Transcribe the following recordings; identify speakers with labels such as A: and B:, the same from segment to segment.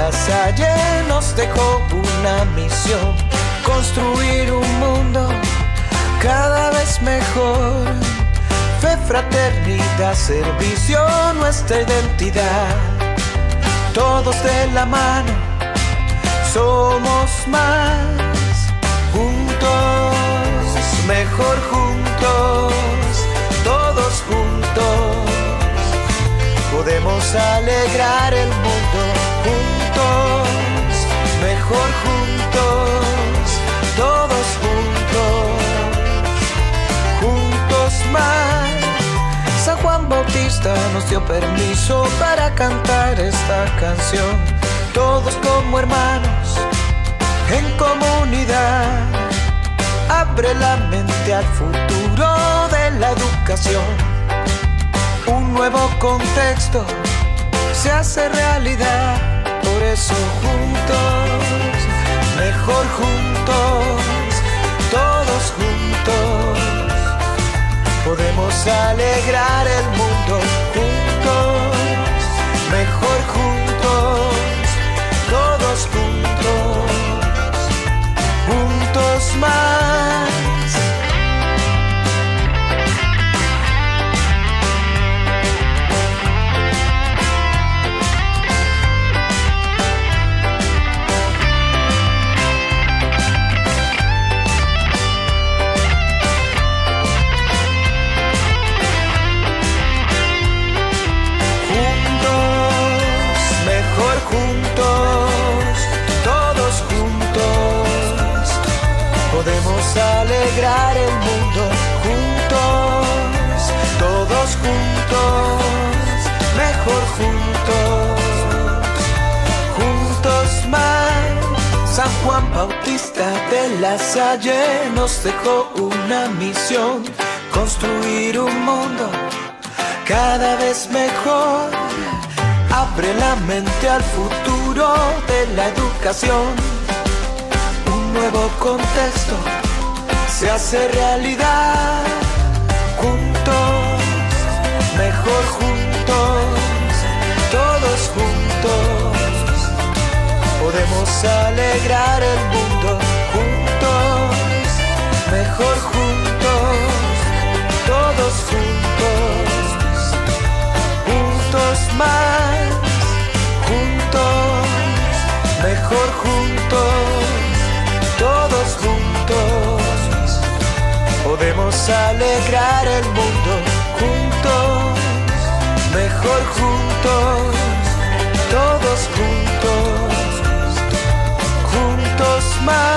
A: La Salle nos dejó una misión: construir un mundo cada vez mejor. Fe, fraternidad, servicio, nuestra identidad. Todos de la mano, somos más. Juntos, mejor juntos, todos juntos. Podemos alegrar el mundo. Juntos, mejor juntos, todos juntos. Juntos más. San Juan Bautista nos dio permiso para cantar esta canción. Todos como hermanos, en comunidad. Abre la mente al futuro de la educación. Un nuevo contexto se hace realidad. Por eso juntos, mejor juntos, todos juntos. Podemos alegrar el mundo. Juntos, mejor juntos, todos juntos. Juntos más. Podemos alegrar el mundo. Juntos, todos juntos, mejor juntos. Juntos más. San Juan Bautista de la Salle nos dejó una misión: construir un mundo cada vez mejor. Abre la mente al futuro de la educación. Nuevo contexto se hace realidad. Juntos, mejor juntos, todos juntos. Podemos alegrar el mundo. Juntos, mejor juntos, todos juntos. Juntos más. Juntos, mejor juntos, todos juntos. Podemos alegrar el mundo. Juntos, mejor juntos, todos juntos. Juntos más.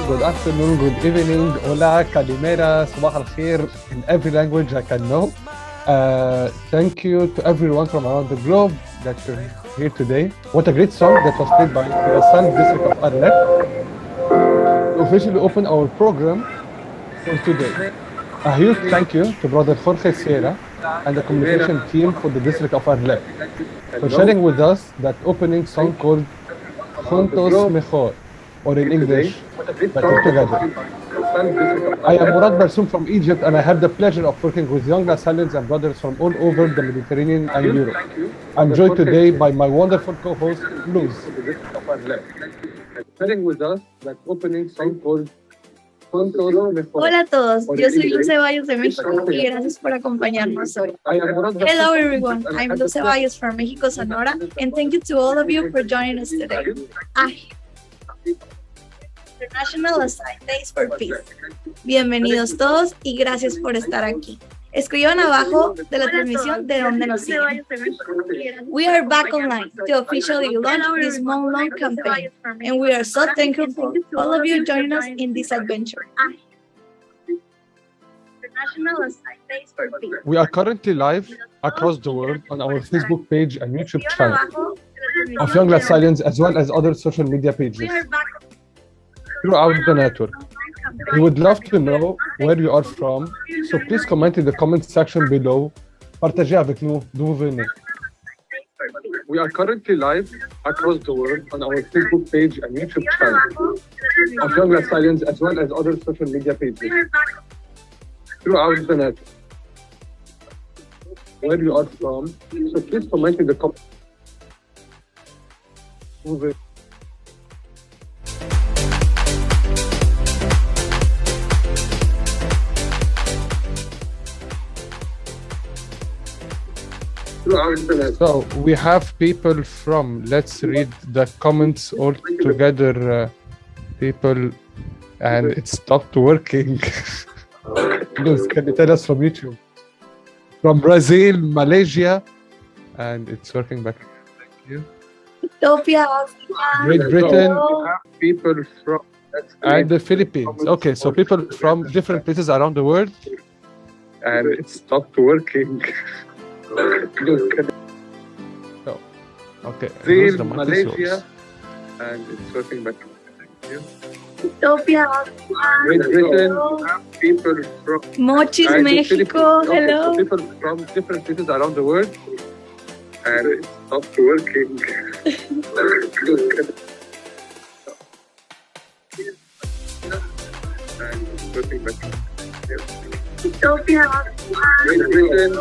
B: Good afternoon, good evening, hola, kalimera, sabah al-khair in every language I can know. Thank you to everyone from around the globe that you're here today. What a great song that was played by the Salle district of Arlek to officially open our program for today. A huge thank you to Brother Jorge Sierra and the communication team for the district of Arlek for sharing with us that opening song called Juntos Mejor, or in English, Better Together. I am Murad Barsoum from Egypt, and I have the pleasure of working with young Lasallians and brothers from all over the Mediterranean and Europe. I'm joined today by my wonderful co-host, Luz. Sharing with us that opening song called
C: Hola a todos, yo soy Luz Ceballos de México y gracias por acompañarnos hoy. Hello everyone, I'm Luz Ceballos from Mexico, Sonora, and thank you to all of you for joining us today. International Lasallian Days for Peace. Bienvenidos todos y gracias por estar aquí. Escriban abajo de la transmisión de donde nos siguen. We are back online to officially launch this month-long campaign, and we are so thankful for all of you joining us in this adventure. International Lasallian Days for Peace.
B: We are currently live across the world on our Facebook page and YouTube channel of Young Lasallians, as well as other social media pages throughout the network. We would love to know where you are from, so please comment in the comment section below. Partagez avec nous d'où vous venez. We are currently live across the world on our Facebook page and YouTube channel of Young Lasallians, as well as other social media pages throughout the network. Where you are from, so please comment in the comment. So we have people from, let's read the comments all together, people, and it stopped working. Luz, can you tell us from YouTube? From Brazil, Malaysia, and it's working back. Thank you.
C: Ethiopia,
B: Great Britain,
A: People from
B: and the Philippines. Okay, so people from different places around the world,
A: and it stopped working.
B: So, okay.
A: Brazil, Malaysia, and it's working back. Thank you.
C: Ethiopia,
A: Great Britain, people from
C: Mochis,
A: and the
C: Mexico,
A: Philippines. Okay,
C: hello.
A: so people from different places around the world, and it stopped working. And it's working back.
C: Ethiopia,
A: Great Britain,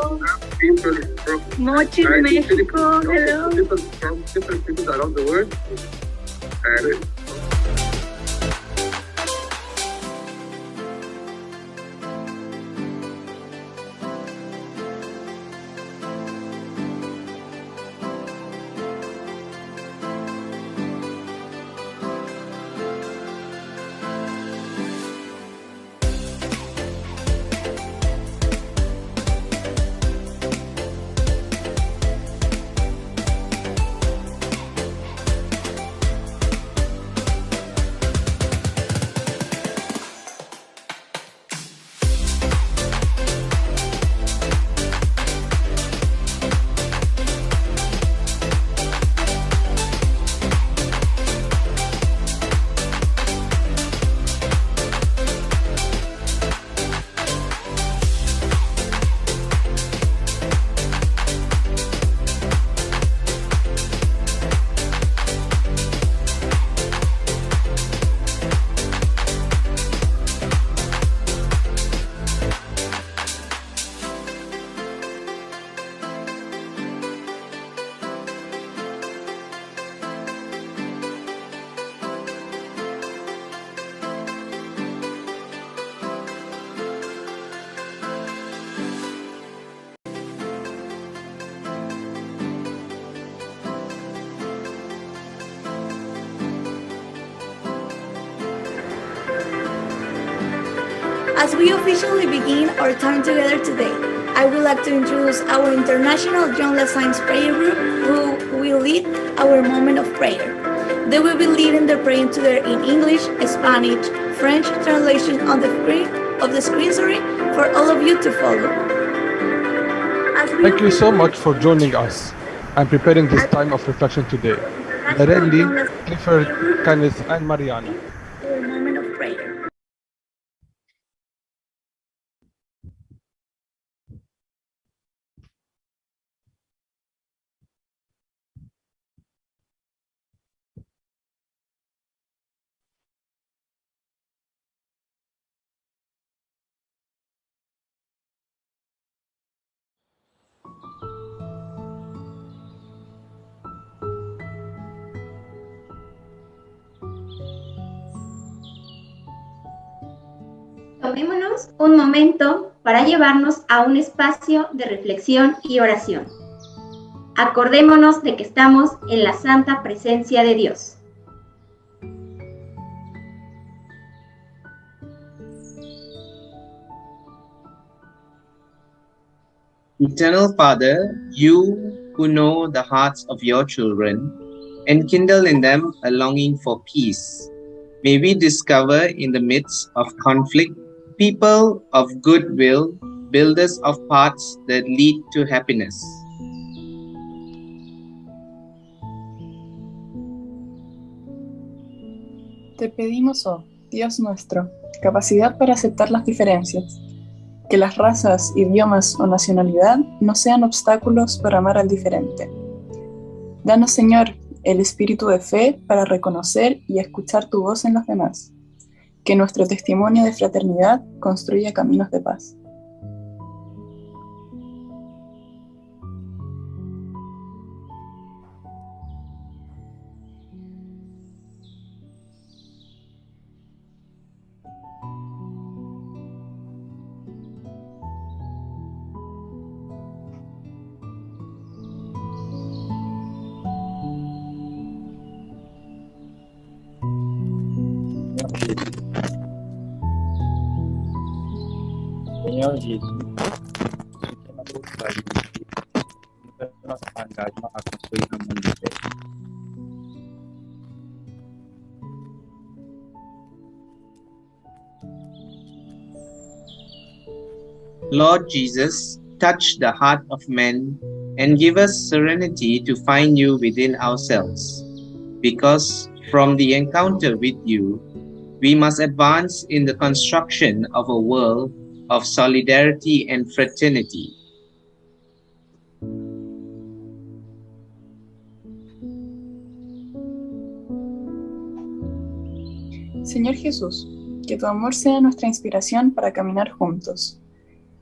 A: people from
C: Mochis,
A: and the
C: Mexico,
A: Philippines. Okay,
C: hello.
A: so people from different places around the world, and it
C: As we officially begin our time together today, I would like to introduce our international Young Lasallians prayer group, who will lead our moment of prayer. They will be leading the prayer together in English, Spanish, French translation on the screen, for all of you to follow.
B: thank you so much for joining us and preparing this time of reflection today. Narelli, Clifford, Kenneth, and Mariana.
D: Tomémonos un momento para llevarnos a un espacio de reflexión y oración. Acordémonos de que estamos en la santa presencia de Dios.
E: Eternal Father, you who know the hearts of your children, enkindle in them a longing for peace. May we discover in the midst of conflict people of goodwill, builders of paths that lead to happiness.
F: Te pedimos, oh Dios nuestro, capacidad para aceptar las diferencias, que las razas, idiomas o nacionalidad no sean obstáculos para amar al diferente. Danos, Señor, el espíritu de fe para reconocer y escuchar tu voz en los demás. Que nuestro testimonio de fraternidad construya caminos de paz.
G: Seigneur Jésus, soutiens notre fragilité, notre engagement à construire un monde de paix.
E: Lord Jesus, touch the heart of men and give us serenity to find you within ourselves, because from the encounter with you, we must advance in the construction of a world of solidarity and fraternity.
F: Señor Jesús, que tu amor sea nuestra inspiración para caminar juntos.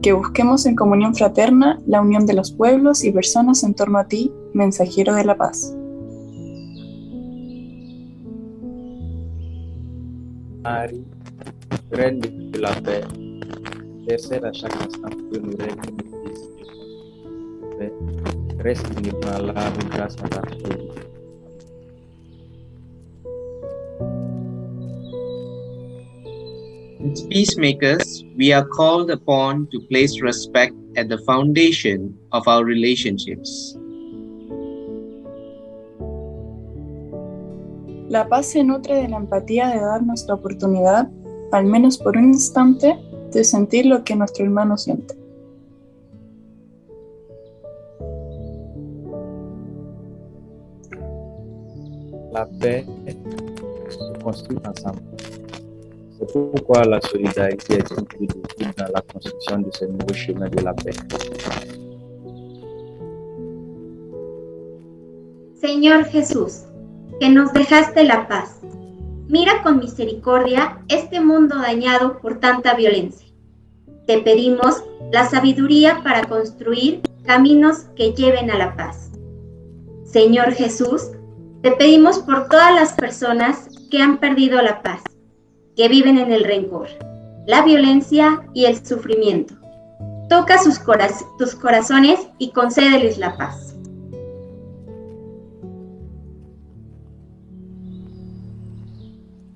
F: Que busquemos en comunión fraterna la unión de los pueblos y personas en torno a ti, mensajero de la paz.
G: Marie, reine de la paix, intercède à chaque instant pour nous régner nos décisions. Reste inébranlable grâce à ta fidélité.
E: As peacemakers, we are called upon to place respect at the foundation of our relationships.
F: La paz se nutre de la empatía de darnos la oportunidad, al menos por un instante, de sentir lo que nuestro hermano siente.
G: La paix se construit ensemble. C'est pourquoi la solidarité est incluse dans la construction de ce nouveau chemin de la paix.
D: Señor Jesús, que nos dejaste la paz, mira con misericordia este mundo dañado por tanta violencia. Te pedimos la sabiduría para construir caminos que lleven a la paz. Señor Jesús, te pedimos por todas las personas que han perdido la paz, que viven en el rencor, la violencia y el sufrimiento. Toca tus corazones y concédeles la paz.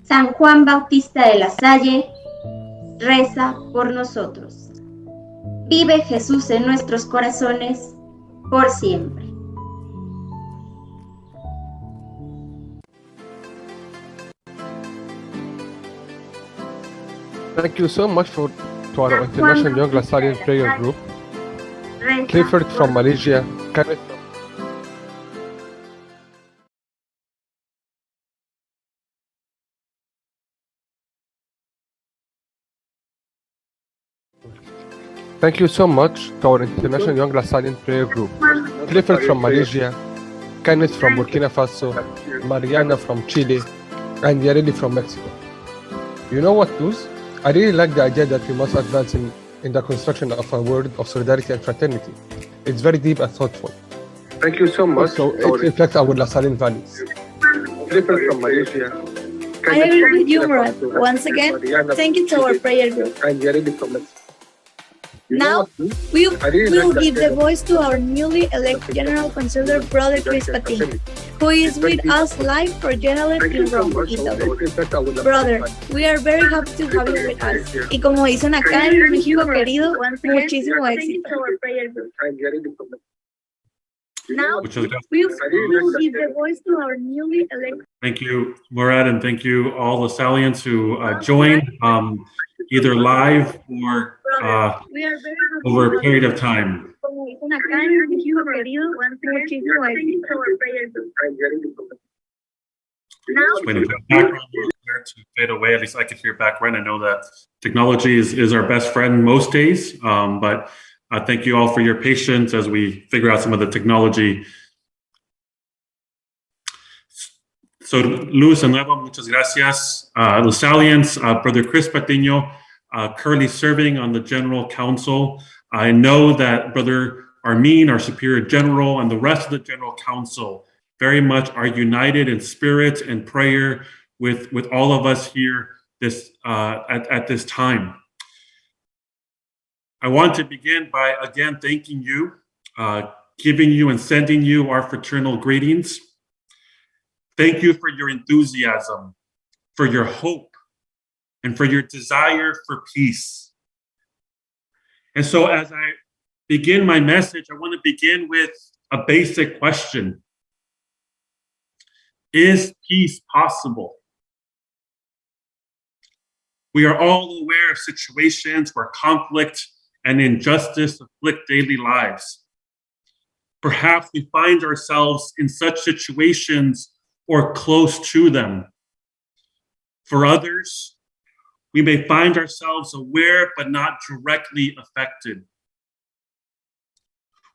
D: San Juan Bautista de la Salle, reza por nosotros. Vive Jesús en nuestros corazones por siempre.
B: Thank you so much to our International Young Lasallian Prayer Group. Clifford from Malaysia, Kenneth from Thank you so much to our International Young Lasallian Prayer Group. Clifford from Malaysia, Kenneth from Burkina Faso, Mariana from Chile, and Yareli from Mexico. You know what, Luz? I really like the idea that we must advance in the construction of a world of solidarity and fraternity. It's very deep and thoughtful.
A: Thank you so much.
B: So it reflects our Lasallian values.
A: Clifford from Malaysia,
C: I agree with you, Murad. Once again, thank you to our prayer group. Now, we will give the voice to our newly elected General Consular, Brother Chris Patiño, who is with us live for Journalist in Rome, Italy. Brother, we are very happy to have you with us. Y como dicen acá en México querido, muchísimo éxito. Now, we will give the voice to our newly elected.
H: Thank you, Murad, and thank you all Lasallians who joined, either live or over a period of time. Wait, if the background was there to fade away, at least I could hear background. I know that technology is our best friend most days, but thank you all for your patience as we figure out some of the technology. So, Luz and Nuevos, muchas gracias. Lasallians, Brother Chris Patiño, currently serving on the General Council. I know that Brother Armin, our Superior General, and the rest of the General Council very much are united in spirit and prayer with all of us here at this time. I want to begin by again thanking you, giving you and sending you our fraternal greetings. Thank you for your enthusiasm, for your hope, and for your desire for peace. And so as I begin my message, I want to begin with a basic question. Is peace possible? We are all aware of situations where conflict and injustice afflict daily lives. Perhaps we find ourselves in such situations or close to them. For others, we may find ourselves aware but not directly affected.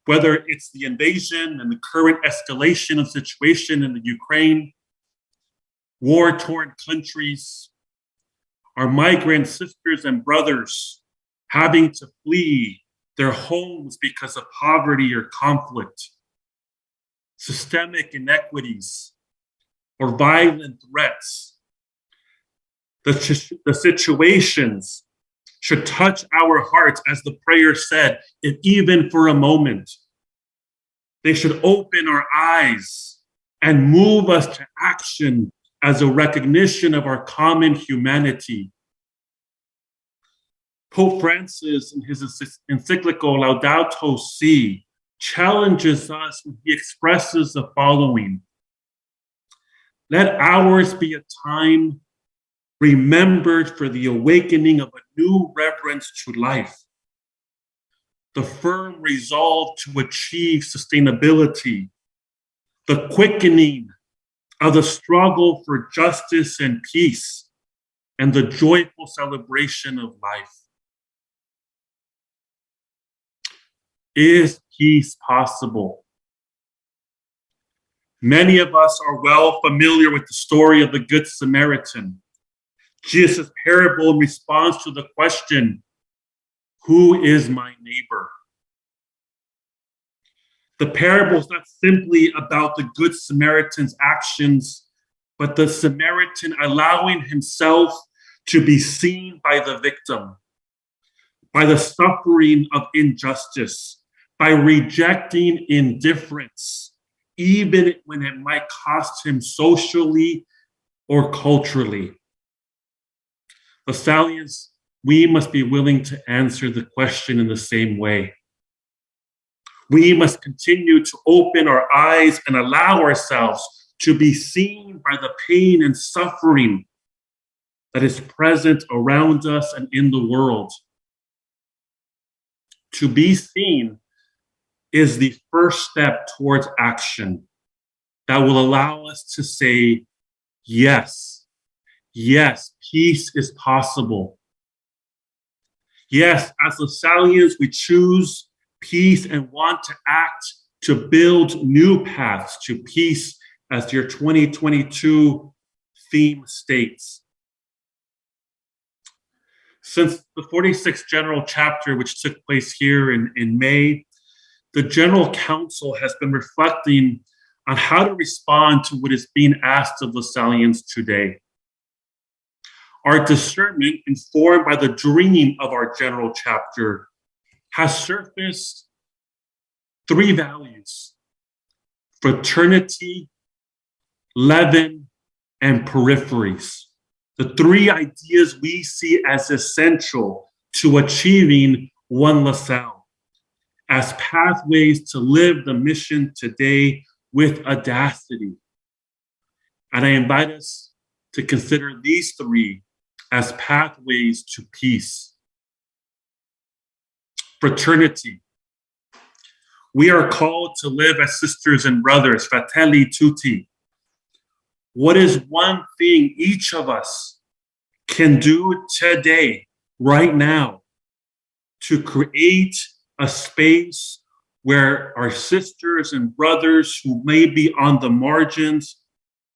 H: Whether it's the invasion and the current escalation of situation in the Ukraine, war-torn countries, our migrant sisters and brothers having to flee their homes because of poverty or conflict, systemic inequities, or violent threats. The situations should touch our hearts, as the prayer said, if even for a moment. They should open our eyes and move us to action as a recognition of our common humanity. Pope Francis, in his encyclical Laudato Si, challenges us when he expresses the following: let ours be a time remembered for the awakening of a new reverence to life, the firm resolve to achieve sustainability, the quickening of the struggle for justice and peace, and the joyful celebration of life. Is peace possible? Many of us are well familiar with the story of the Good Samaritan, Jesus' parable in response to the question, who is my neighbor? The parable is not simply about the Good Samaritan's actions, but the Samaritan allowing himself to be seen by the victim, by the suffering of injustice, by rejecting indifference, even when it might cost him socially or culturally. Lasallians, we must be willing to answer the question in the same way. We must continue to open our eyes and allow ourselves to be seen by the pain and suffering that is present around us and in the world. To be seen is the first step towards action that will allow us to say, yes, yes, peace is possible. Yes, as Lasallians, we choose peace and want to act to build new paths to peace, as your 2022 theme states. Since the 46th General Chapter, which took place here in May, the General Council has been reflecting on how to respond to what is being asked of Lasallians today. our discernment, informed by the dream of our general chapter, has surfaced three values: fraternity, leaven, and peripheries. The three ideas we see as essential to achieving one LaSalle, as pathways to live the mission today with audacity. And I invite us to consider these three as pathways to peace. Fraternity. We are called to live as sisters and brothers, fratelli tutti. What is one thing each of us can do today, right now, to create a space where our sisters and brothers who may be on the margins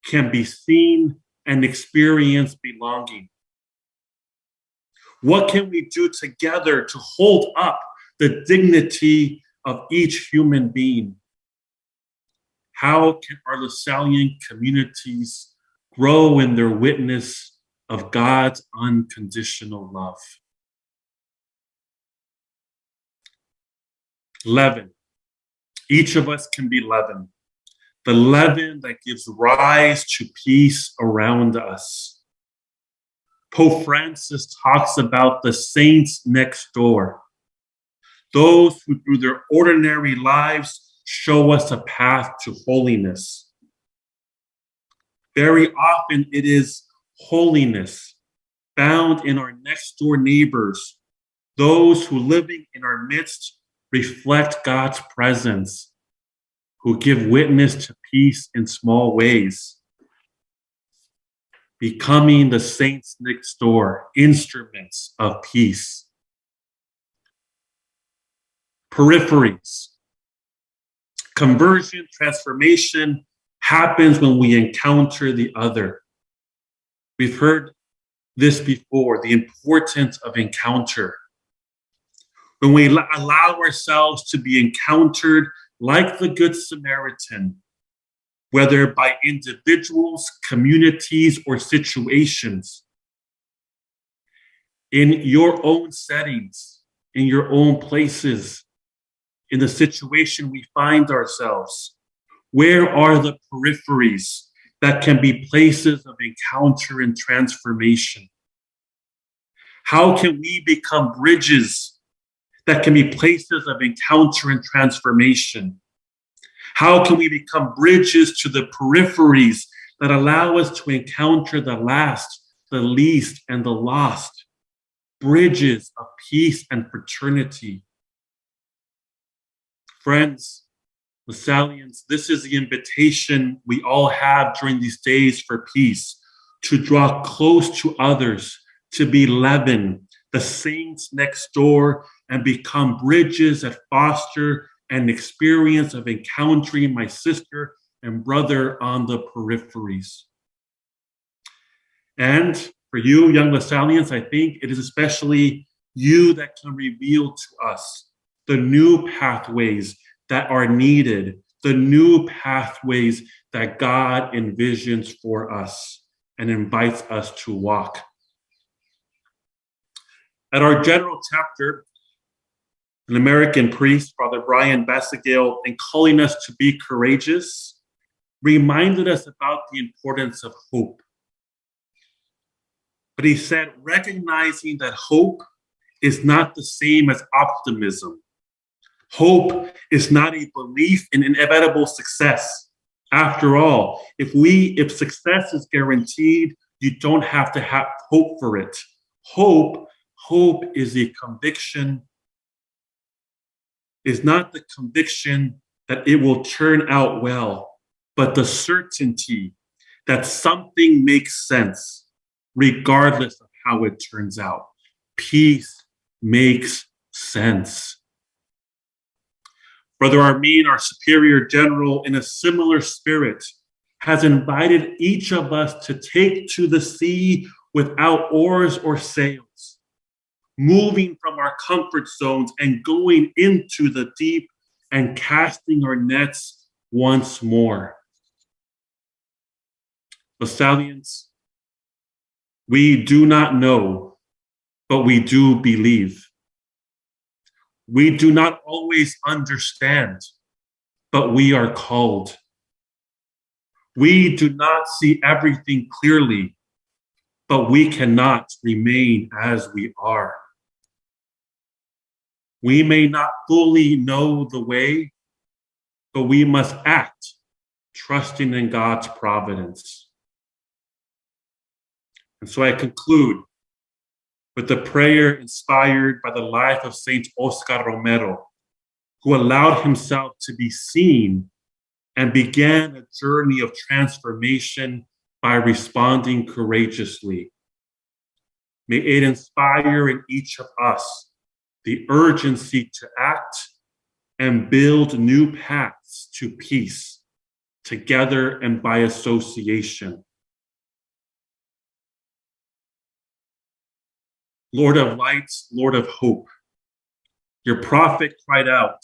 H: can be seen and experience belonging? What can we do together to hold up the dignity of each human being? How can our Lasallian communities grow in their witness of God's unconditional love? Leaven. Each of us can be leaven. The leaven that gives rise to peace around us. Pope Francis talks about the saints next door, those who through their ordinary lives show us a path to holiness. Very often it is holiness found in our next door neighbors, those who living in our midst reflect God's presence, who give witness to peace in small ways, becoming the saints next door, instruments of peace. Peripheries. Conversion, transformation happens when we encounter the other. We've heard this before, the importance of encounter. When we allow ourselves to be encountered like the Good Samaritan, whether by individuals, communities, or situations, in your own settings, in your own places, in the situation we find ourselves, where are the peripheries that can be places of encounter and transformation? How can we become bridges that can be places of encounter and transformation? How can we become bridges to the peripheries that allow us to encounter the last, the least, and the lost? Bridges of peace and fraternity. Friends, Lasallians, this is the invitation we all have during these days for peace, to draw close to others, to be leaven, the saints next door, and become bridges that foster an experience of encountering my sister and brother on the peripheries. And for you, young Lasallians, I think it is especially you that can reveal to us the new pathways that are needed, the new pathways that God envisions for us and invites us to walk. At our general chapter, an American priest, Father Brian Bassagale, in calling us to be courageous, reminded us about the importance of hope. But he said, recognizing that hope is not the same as optimism. Hope is not a belief in inevitable success. After all, if success is guaranteed, you don't have to have hope for it. Hope is a conviction, is not the conviction that it will turn out well, but the certainty that something makes sense, regardless of how it turns out. Peace makes sense. Brother Armin, our superior general, in a similar spirit, has invited each of us to take to the sea without oars or sails, moving from our comfort zones and going into the deep and casting our nets once more. Lasallians, We do not know, but we do believe. We do not always understand, but we are called. We do not see everything clearly, but we cannot remain as we are. We may not fully know the way, but we must act, trusting in God's providence. And so I conclude with a prayer inspired by the life of Saint Oscar Romero, who allowed himself to be seen and began a journey of transformation by responding courageously. May it inspire in each of us the urgency to act and build new paths to peace, together and by association. Lord of lights, Lord of hope, your prophet cried out,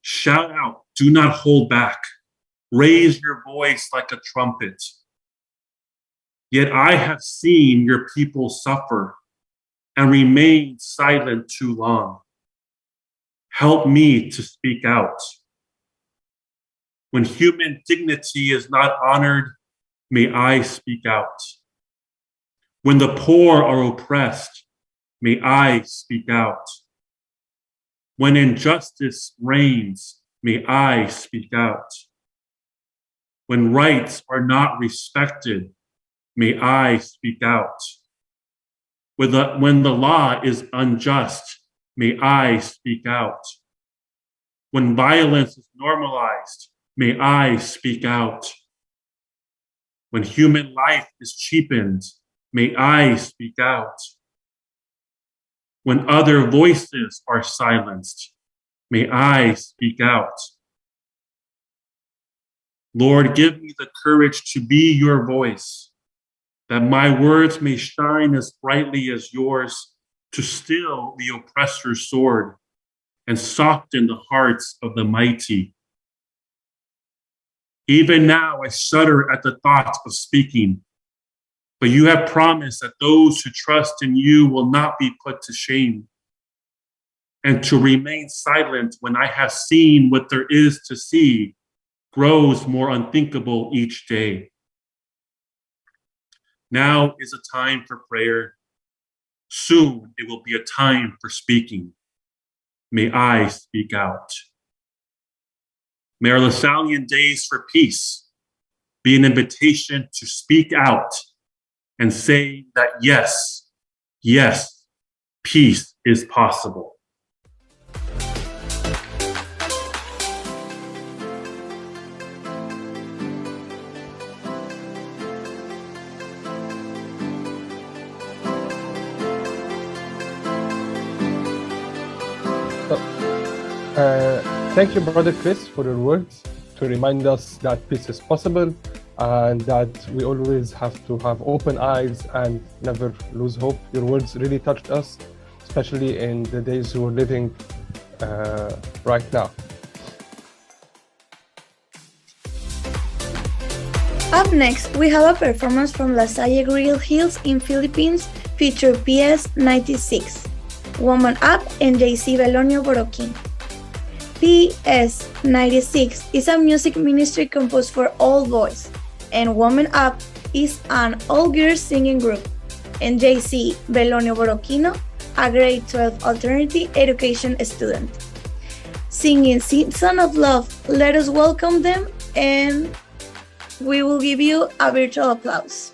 H: shout out, do not hold back, raise your voice like a trumpet. Yet I have seen your people suffer and remain silent too long. Help me to speak out. When human dignity is not honored, may I speak out. When the poor are oppressed, may I speak out. When injustice reigns, may I speak out. When rights are not respected, may I speak out. When the law is unjust, may I speak out. When violence is normalized, may I speak out. When human life is cheapened, may I speak out. When other voices are silenced, may I speak out. Lord, give me the courage to be your voice, that my words may shine as brightly as yours, to still the oppressor's sword and soften the hearts of the mighty. Even now I shudder at the thought of speaking, but you have promised that those who trust in you will not be put to shame, and to remain silent when I have seen what there is to see grows more unthinkable each day. Now is a time for prayer. Soon it will be a time for speaking. May I speak out. May our Lasallian Days for Peace be an invitation to speak out and say that yes, yes, peace is possible.
B: Thank you, Brother Chris, for your words to remind us that peace is possible and that we always have to have open eyes and never lose hope. Your words really touched us, especially in the days we're living right now.
C: Up next, we have a performance from La Salle Grill Hills in Philippines, featured PS 96, Woman Up, and JC Belonio Boroquín. PS 96 is a music ministry composed for all boys, and Woman Up is an all-girls singing group, and JC Belonio Boroquino, a grade 12 alternative education student. Singing Season of Love, let us welcome them, and we will give you a virtual applause.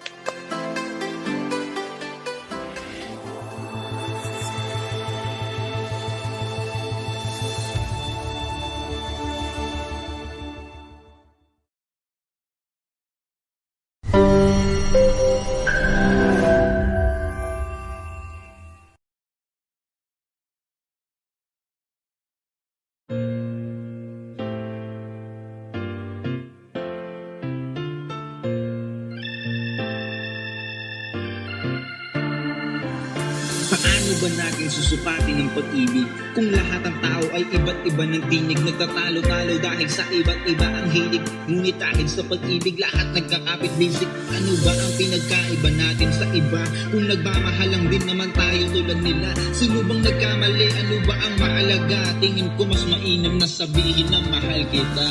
I: Paano ba natin susukatin ang pag-ibig kung lahat ng tao ay iba't iba ng tinig, nagtatalo-talo dahil sa iba't iba ang hilig, ngunit dahil sa pag-ibig lahat nagkakapit basic. Ano ba ang pinagkaiba natin sa iba kung nagmamahal lang din naman tayo tulad nila? Sino bang nagkamali? Ano ba ang mahalaga? Tingin ko mas mainam na sabihin na mahal kita.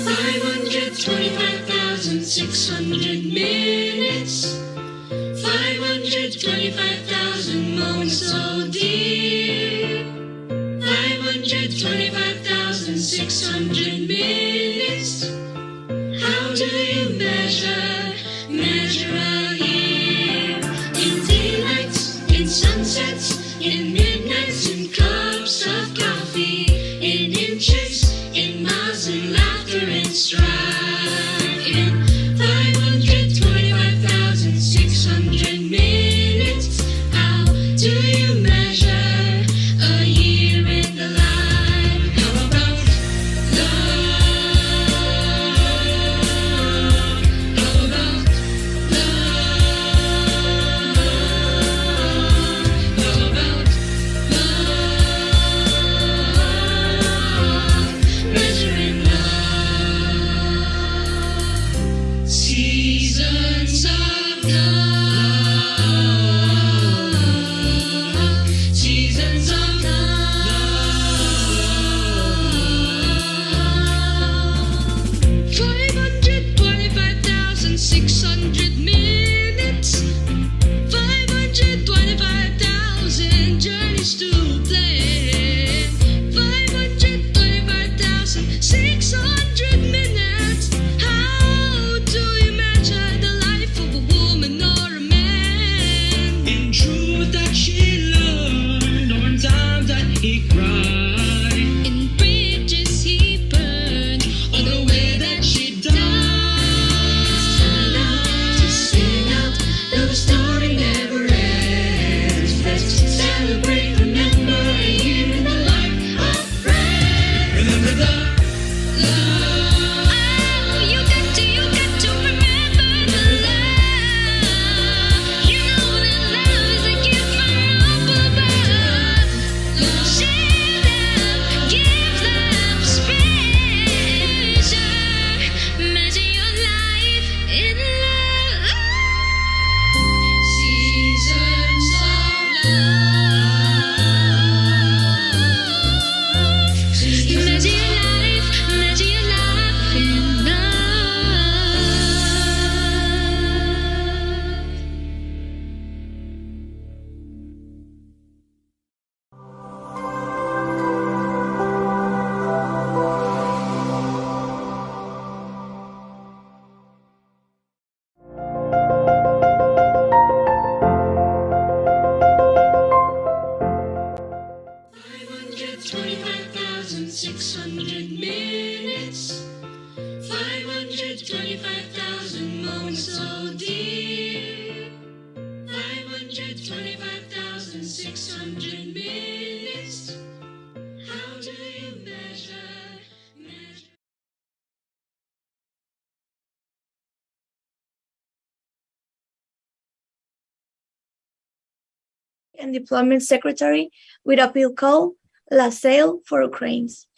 J: 525,600 minutes, 525,000 moments so deep, 525,600 minutes. How do you measure a year? In daylights, in sunsets, in midnights, in cups of coffee, in inches, in miles, in laughter and strife. In 525,600 minutes, how do you measure a year in the life? How about love? How about love? How about love? Measuring love. Seasons of love. Seasons of love. 525,600 minutes. 525,000 journeys to plan. 525,600 minutes. How do you measure the life of a woman or a man? In truth that she learned, or in times that he cried, in bridges he burned, or the way that she died. To sing out, though the story never ends. Let's celebrate, remember a year in the life of friends. Remember the love. Oh, you got to remember the love. You know that love is a gift from up above. Share love, give love, special. Measure your life in love. Seasons of love. Measure your life in love. $525,600 minutes, 525,000 moments so deep, 525,600 minutes. How do you measure?
C: And Deployment Secretary with appeal call Salle for Ukrainians.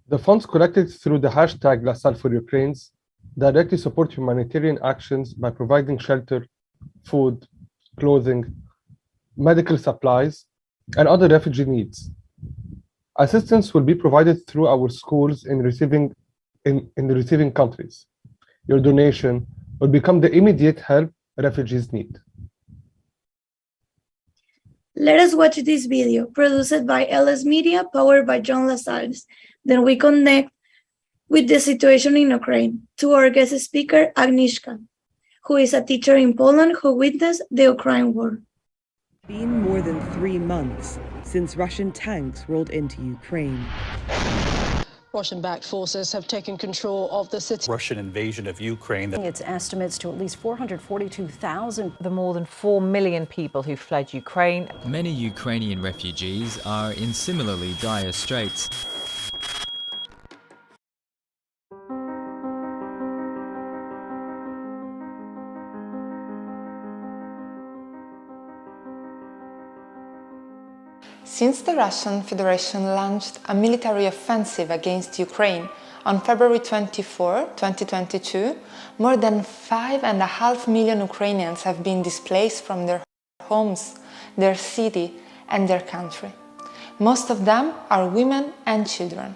B: The funds collected through the hashtag #LaSalle for Ukrainians directly support humanitarian actions by providing shelter, food, clothing, medical supplies, and other refugee needs. Assistance will be provided through our schools in the receiving countries. Your donation will become the immediate help refugees need.
C: Let us watch this video produced by LS Media, powered by Journées Internationales. Then we connect with the situation in Ukraine to our guest speaker, Agnieszka, who is a teacher in Poland who witnessed the Ukraine war.
K: Been more than 3 months since Russian tanks rolled into Ukraine.
L: Russian-backed forces have taken control of the city.
M: Russian invasion of Ukraine.
N: Its estimates to at least 442,000. The more than 4 million people who fled Ukraine.
O: Many Ukrainian refugees are in similarly dire straits.
P: Since the Russian Federation launched a military offensive against Ukraine on February 24, 2022, more than 5.5 million Ukrainians have been displaced from their homes, their city, and their country. Most of them are women and children.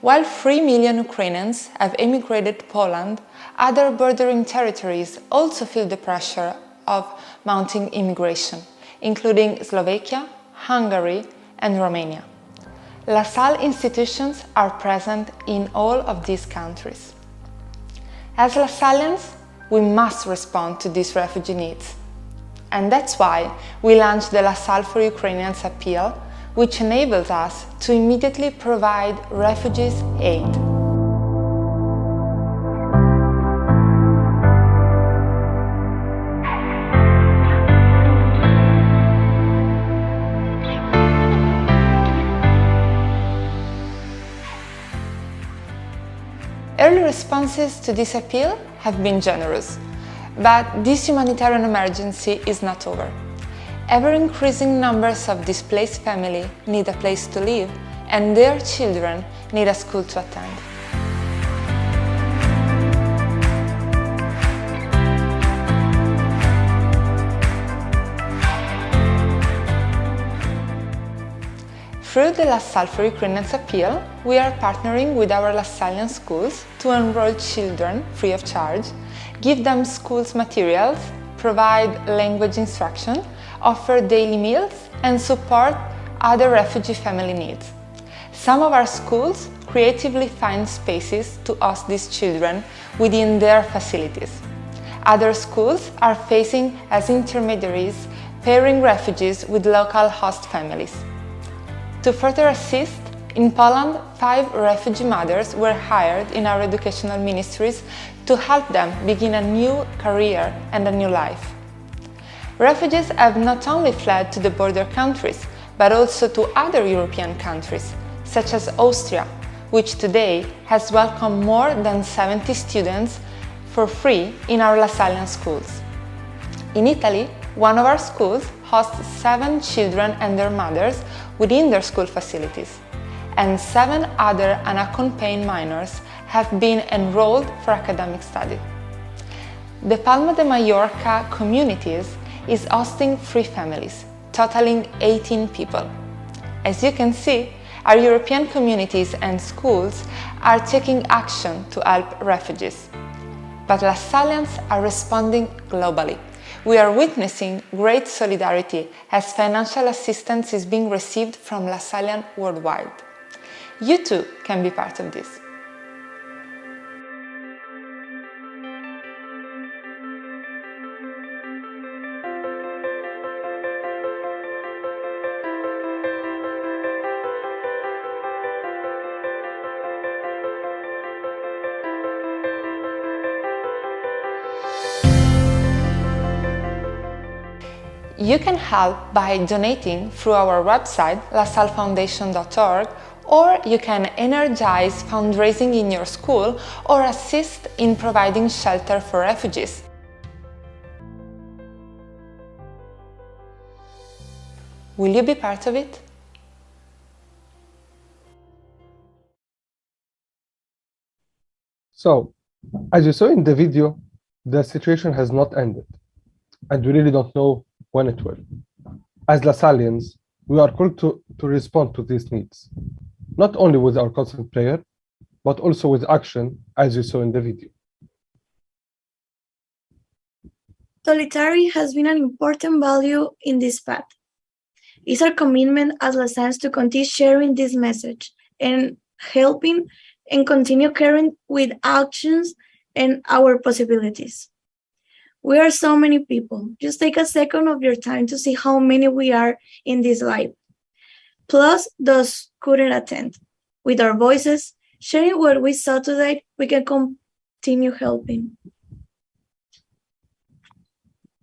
P: While 3 million Ukrainians have emigrated to Poland, other bordering territories also feel the pressure of mounting immigration, including Slovakia, Hungary, and Romania. LaSalle institutions are present in all of these countries. As Lasallians, we must respond to these refugee needs. And that's why we launched the LaSalle for Ukrainians appeal, which enables us to immediately provide refugees aid. Early responses to this appeal have been generous, but this humanitarian emergency is not over. Ever-increasing numbers of displaced families need a place to live, and their children need a school to attend. Through the LaSalle for Ukrainians appeal, we are partnering with our Lasallian schools to enroll children free of charge, give them schools materials, provide language instruction, offer daily meals, and support other refugee family needs. Some of our schools creatively find spaces to host these children within their facilities. Other schools are facing as intermediaries, pairing refugees with local host families. To further assist, in Poland, 5 refugee mothers were hired in our educational ministries to help them begin a new career and a new life. Refugees have not only fled to the border countries, but also to other European countries, such as Austria, which today has welcomed more than 70 students for free in our Lasallian schools. In Italy, one of our schools hosts 7 children and their mothers within their school facilities, and 7 other unaccompanied minors have been enrolled for academic study. The Palma de Mallorca communities is hosting 3 families, totaling 18 people. As you can see, our European communities and schools are taking action to help refugees. But Lasallians are responding globally. We are witnessing great solidarity as financial assistance is being received from Lasallians worldwide. You too can be part of this. You can help by donating through our website, lasallefoundation.org, or you can energize fundraising in your school or assist in providing shelter for refugees. Will you be part of it?
B: So, as you saw in the video, the situation has not ended, and we really don't know when it will. As Lasallians, we are called to respond to these needs, not only with our constant prayer, but also with action, as you saw in the video.
C: Solidarity has been an important value in this path. It's our commitment as Lasallians to continue sharing this message and helping and continue caring with actions and our possibilities. We are so many people. Just take a second of your time to see how many we are in this live. Plus those couldn't attend. With our voices, sharing what we saw today, we can continue helping.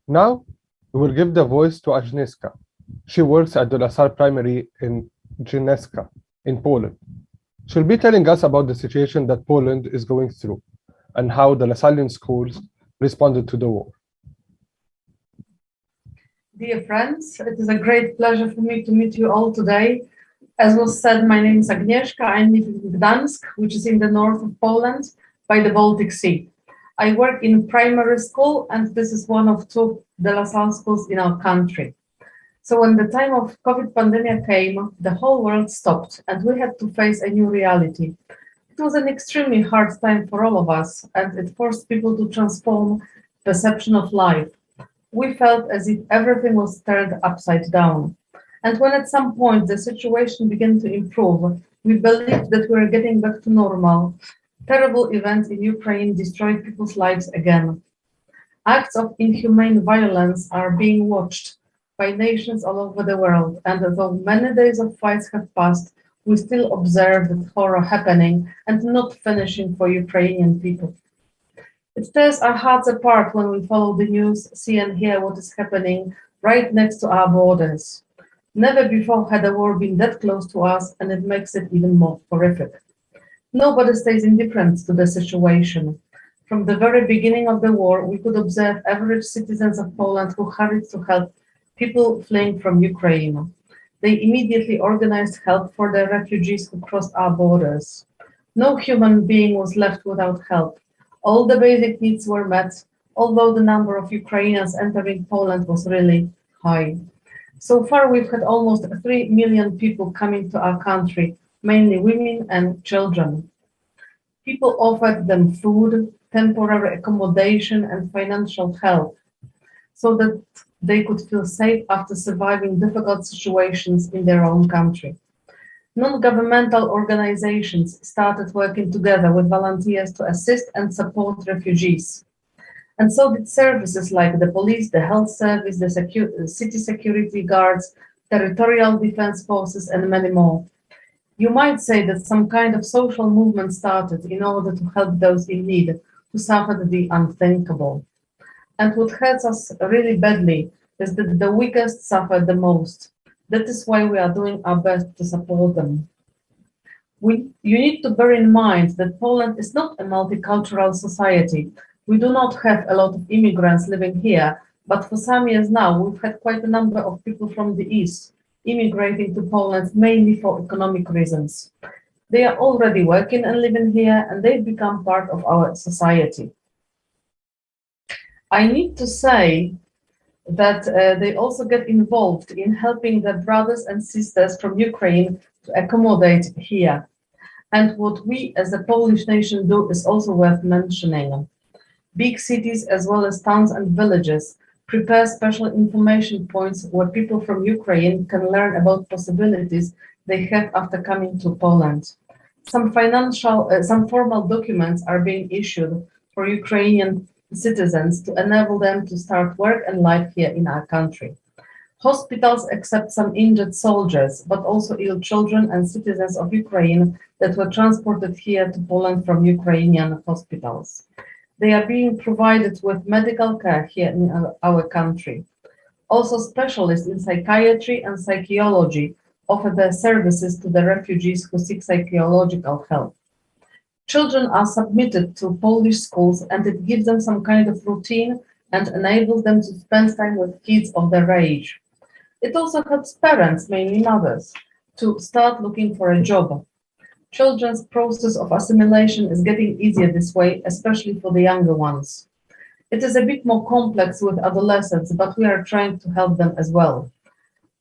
B: Now, we will give the voice to Agnieszka. She works at the LaSalle Primary in Jornadas in Poland. She'll be telling us about the situation that Poland is going through and how the Lasallian schools responded to the war.
Q: Dear friends, it is a great pleasure for me to meet you all today. As was said, my name is Agnieszka. I live in Gdańsk, which is in the north of Poland by the Baltic Sea. I work in primary school, and this is one of two De La Salle schools in our country. So when the time of COVID pandemic came, the whole world stopped and we had to face a new reality. It was an extremely hard time for all of us, and it forced people to transform perception of life. We felt as if everything was turned upside down. And when at some point the situation began to improve, we believed that we were getting back to normal. Terrible events in Ukraine destroyed people's lives again. Acts of inhumane violence are being watched by nations all over the world, and although many days of fights have passed, we still observe the horror happening and not finishing for Ukrainian people. It tears our hearts apart when we follow the news, see and hear what is happening right next to our borders. Never before had a war been that close to us, and it makes it even more horrific. Nobody stays indifferent to the situation. From the very beginning of the war, we could observe average citizens of Poland who hurried to help people fleeing from Ukraine. They immediately organized help for the refugees who crossed our borders. No human being was left without help. All the basic needs were met, although the number of Ukrainians entering Poland was really high. So far, we've had almost 3 million people coming to our country, mainly women and children. People offered them food, temporary accommodation, and financial help so that they could feel safe after surviving difficult situations in their own country. Non-governmental organizations started working together with volunteers to assist and support refugees. And so did services like the police, the health service, the city security guards, territorial defense forces, and many more. You might say that some kind of social movement started in order to help those in need who suffered the unthinkable. And what hurts us really badly is that the weakest suffer the most. That is why we are doing our best to support them. You need to bear in mind that Poland is not a multicultural society. We do not have a lot of immigrants living here, but for some years now, we've had quite a number of people from the East immigrating to Poland mainly for economic reasons. They are already working and living here, and they've become part of our society. I need to say that they also get involved in helping their brothers and sisters from Ukraine to accommodate here. And what we as a Polish nation do is also worth mentioning. Big cities as well as towns and villages prepare special information points where people from Ukraine can learn about possibilities they have after coming to Poland. Some formal documents are being issued for Ukrainian citizens to enable them to start work and life here in our country. Hospitals accept some injured soldiers, but also ill children and citizens of Ukraine that were transported here to Poland from Ukrainian hospitals. They are being provided with medical care here in our country. Also, specialists in psychiatry and psychology offer their services to the refugees who seek psychological help. Children are submitted to Polish schools, and it gives them some kind of routine and enables them to spend time with kids of their age. It also helps parents, mainly mothers, to start looking for a job. Children's process of assimilation is getting easier this way, especially for the younger ones. It is a bit more complex with adolescents, but we are trying to help them as well.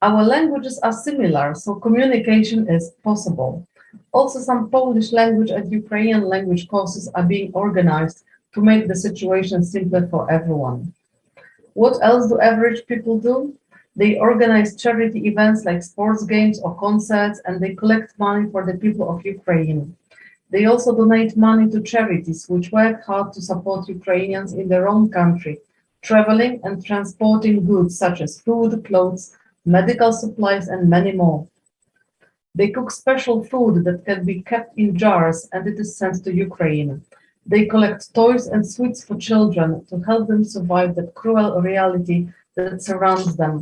Q: Our languages are similar, so communication is possible. Also, some Polish language and Ukrainian language courses are being organized to make the situation simpler for everyone. What else do average people do? They organize charity events like sports games or concerts, and they collect money for the people of Ukraine. They also donate money to charities which work hard to support Ukrainians in their own country, traveling and transporting goods such as food, clothes, medical supplies, and many more. They cook special food that can be kept in jars, and it is sent to Ukraine. They collect toys and sweets for children to help them survive the cruel reality that surrounds them,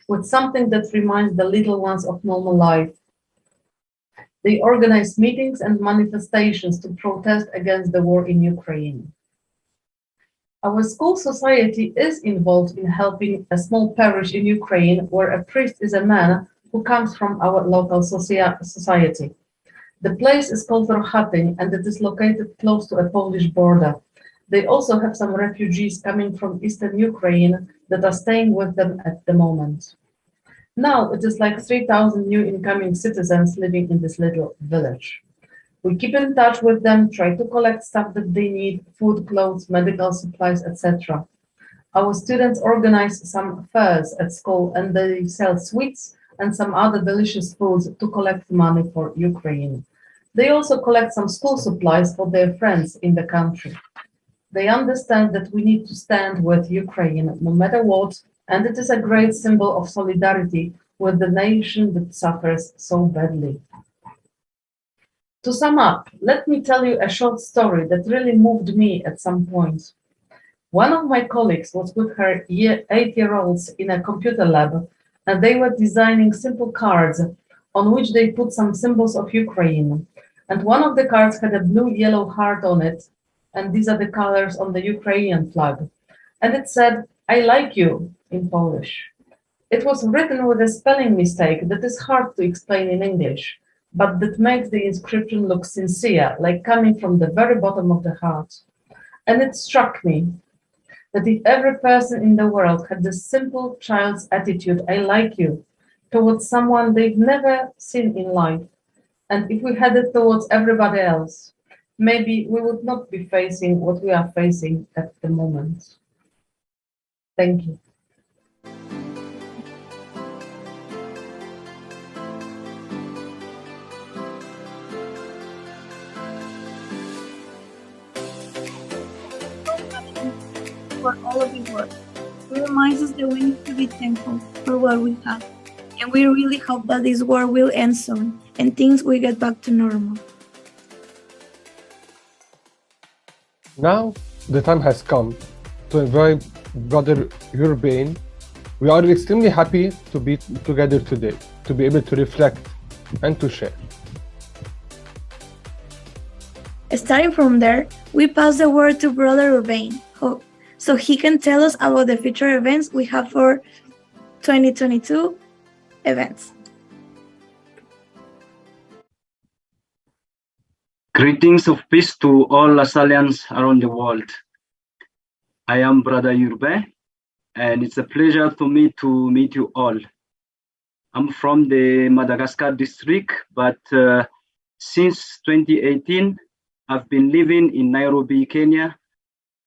Q: with something that reminds the little ones of normal life. They organize meetings and manifestations to protest against the war in Ukraine. Our school society is involved in helping a small parish in Ukraine where a priest is a man who comes from our local society. The place is called Rejoignez-nous and it is located close to a Polish border. They also have some refugees coming from eastern Ukraine that are staying with them at the moment. Now it is like 3,000 new incoming citizens living in this little village. We keep in touch with them, try to collect stuff that they need, food, clothes, medical supplies, etc. Our students organize some fairs at school and they sell sweets and some other delicious foods to collect money for Ukraine. They also collect some school supplies for their friends in the country. They understand that we need to stand with Ukraine no matter what, and it is a great symbol of solidarity with the nation that suffers so badly. To sum up, let me tell you a short story that really moved me at some point. One of my colleagues was with her 8-year-olds in a computer lab, and they were designing simple cards on which they put some symbols of Ukraine. And one of the cards had a blue-yellow heart on it, and these are the colors on the Ukrainian flag. And it said, "I like you," in Polish. It was written with a spelling mistake that is hard to explain in English, but that makes the inscription look sincere, like coming from the very bottom of the heart. And it struck me that if every person in the world had this simple child's attitude, "I like you," towards someone they've never seen in life, and if we had it towards everybody else, maybe we would not be facing what we are facing at the moment. Thank you.
C: For all of your work. It reminds us that we need to be thankful for what we have. And we really hope that this war will end soon and things will get back to normal.
B: Now, the time has come to invite Brother Urbain. We are extremely happy to be together today, to be able to reflect and to share.
C: Starting from there, we pass the word to Brother Urbain, so he can tell us about the future events we have for 2022 events.
R: Greetings of peace to all Lasallians around the world. I am Brother Urbain, and it's a pleasure to me to meet you all. I'm from the Madagascar district, but since 2018, I've been living in Nairobi, Kenya,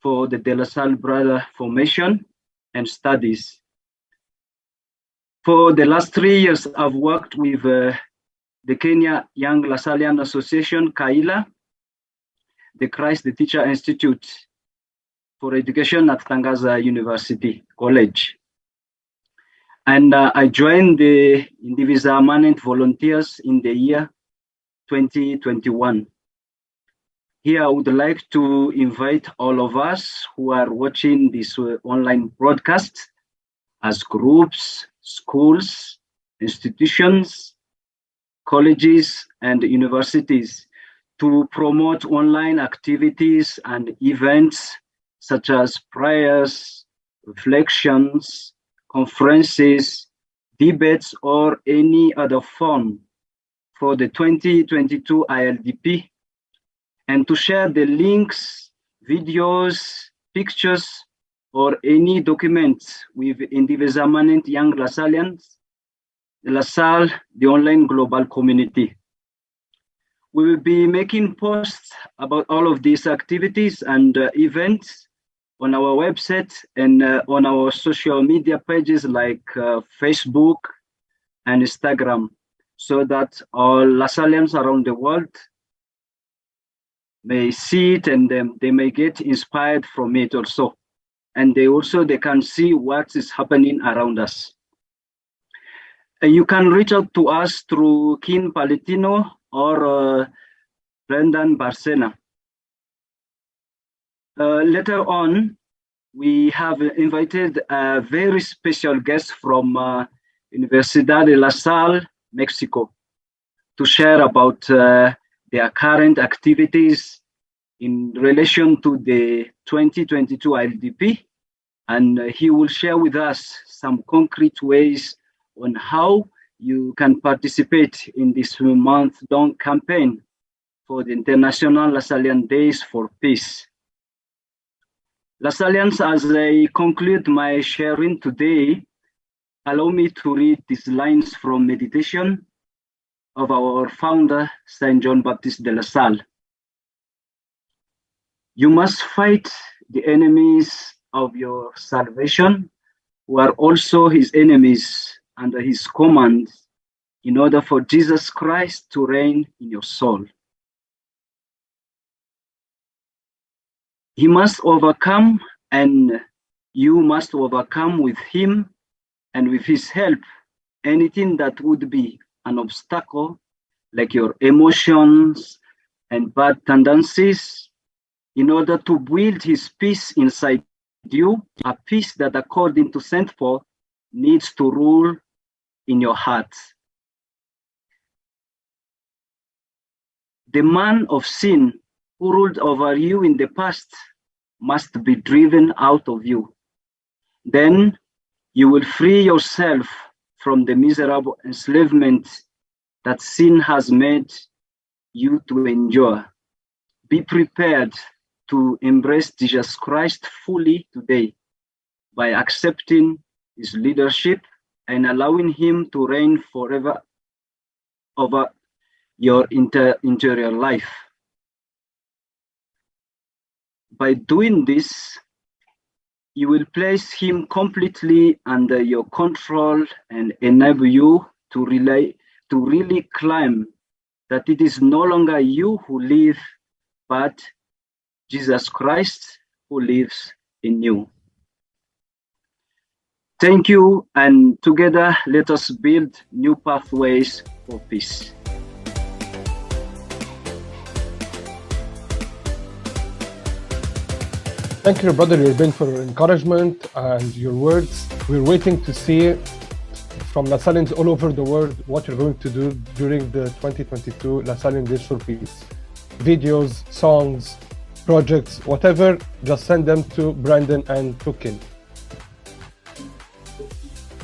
R: for the De La Salle Brother formation and studies. For the last 3 years, I've worked with the Kenya Young Lasallian Association, KAILA, the Christ the Teacher Institute for Education at Tangaza University College. And I joined the Indivisa Manent volunteers in the year 2021. Here, I would like to invite all of us who are watching this online broadcast as groups, schools, institutions, colleges, and universities to promote online activities and events such as prayers, reflections, conferences, debates, or any other form for the 2022 ILDP, and to share the links, videos, pictures, or any documents with Indivisa Manent Young Lasallians, LaSalle, the online global community. We will be making posts about all of these activities and events on our website and on our social media pages like Facebook and Instagram, so that all Lasallians around the world may see it and they may get inspired from it also. And they can see what is happening around us. You can reach out to us through Kin Palatino or Brendan Barcena. Later on, we have invited a very special guest from Universidad de La Salle, Mexico, to share about their current activities in relation to the 2022 ILDP, and he will share with us some concrete ways on how you can participate in this month-long campaign for the International Lasallian Days for Peace. Lasallians, as I conclude my sharing today, allow me to read these lines from meditation of our founder, Saint John Baptist de La Salle. You must fight the enemies of your salvation, who are also his enemies under his command, in order for Jesus Christ to reign in your soul. He must overcome, and you must overcome with him and with his help anything that would be an obstacle, like your emotions and bad tendencies, in order to build his peace inside you, a peace that, according to St. Paul, needs to rule in your heart. The man of sin who ruled over you in the past must be driven out of you. Then you will free yourself from the miserable enslavement that sin has made you to endure. Be prepared to embrace Jesus Christ fully today by accepting his leadership and allowing him to reign forever over your interior life. By doing this, you will place him completely under your control and enable you to really claim that it is no longer you who live, but Jesus Christ who lives in you. Thank you, and together let us build new pathways for peace.
B: Thank you, brother Urban, for your encouragement and your words. We're waiting to see from Lasallians all over the world what you're going to do during the 2022 Lasallian Days for Peace. Videos, songs, projects, whatever, just send them to Brandon and to Kim.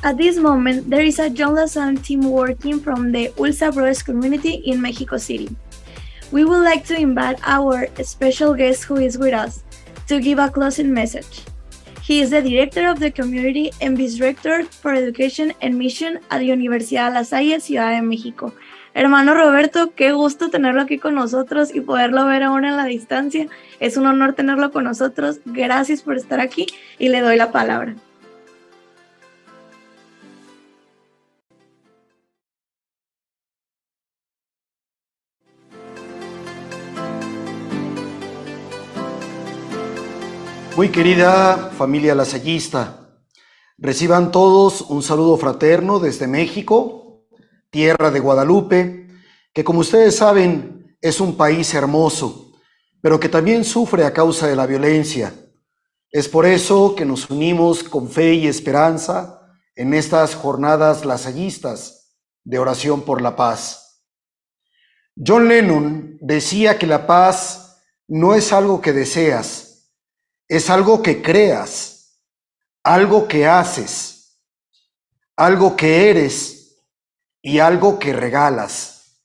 C: At this moment, there is a John LaSalle team working from the Ulsa Brothers community in Mexico City. We would like to invite our special guest who is with us to give a closing message. He is the director of the community and vice-rector for education and mission at the Universidad La Salle, Ciudad de México. Hermano Roberto, qué gusto tenerlo aquí con nosotros y poderlo ver ahora en la distancia. Es un honor tenerlo con nosotros. Gracias por estar aquí y le doy la palabra.
S: Muy querida familia lasallista, reciban todos un saludo fraterno desde México, tierra de Guadalupe, que como ustedes saben es un país hermoso, pero que también sufre a causa de la violencia. Es por eso que nos unimos con fe y esperanza en estas jornadas lasallistas de oración por la paz. John Lennon decía que la paz no es algo que deseas, es algo que creas, algo que haces, algo que eres y algo que regalas.